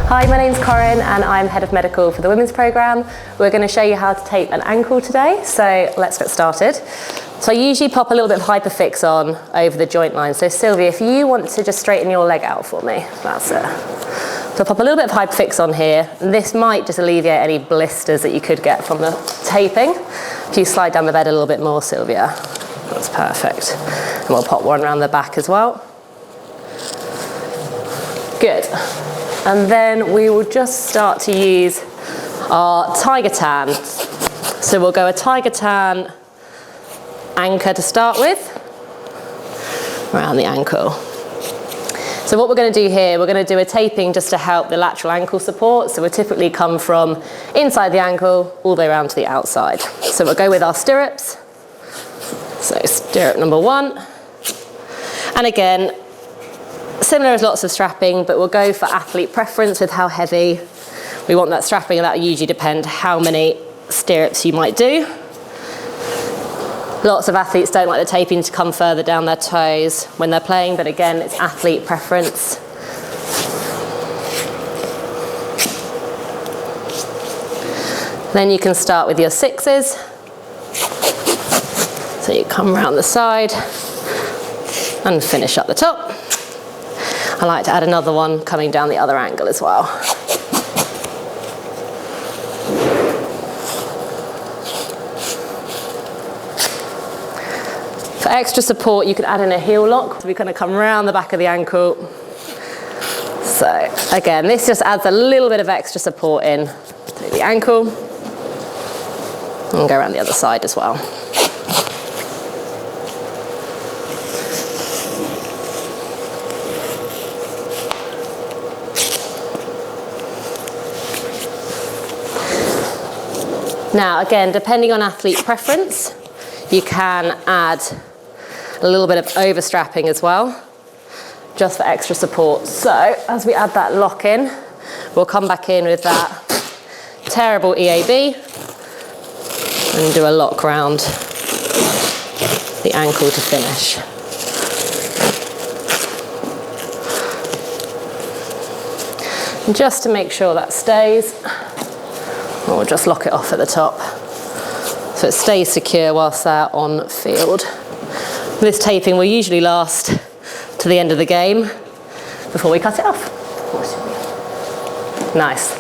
Hi, my name's Corrinn and I'm Head of Medical for the Women's Programme. We're going to show you how to tape an ankle today, so let's get started. So I usually pop a little bit of Hyperfix on over the joint line. So Sylvia, if you want to just straighten your leg out for me, that's it. So pop a little bit of Hyperfix on here. This might just alleviate any blisters that you could get from the taping. If you slide down the bed a little bit more, Sylvia, that's perfect. And we'll pop one around the back as well. Good. And then we will just start to use our Tiger Tan. So we'll go a Tiger Tan anchor to start with, around the ankle. So what we're going to do here, we're going to do a taping just to help the lateral ankle support. So we'll typically come from inside the ankle all the way around to the outside. So we'll go with our stirrups. So stirrup number 1. And again, similar as lots of strapping, but we'll go for athlete preference with how heavy we want that strapping, and that will usually depend how many stirrups you might do. Lots of athletes don't like the taping to come further down their toes when they're playing, but again, it's athlete preference. Then you can start with your 6s. So you come around the side and finish up the top. I like to add another one coming down the other angle as well. For extra support, you can add in a heel lock. So we kind of come around the back of the ankle. So again, this just adds a little bit of extra support in through the ankle. And go around the other side as well. Now again, depending on athlete preference, you can add a little bit of overstrapping as well, just for extra support. So as we add that lock in, we'll come back in with that terrible EAB and do a lock round the ankle to finish. And just to make sure that stays, we'll just lock it off at the top so it stays secure whilst they're on field. This taping will usually last to the end of the game before we cut it off. Nice.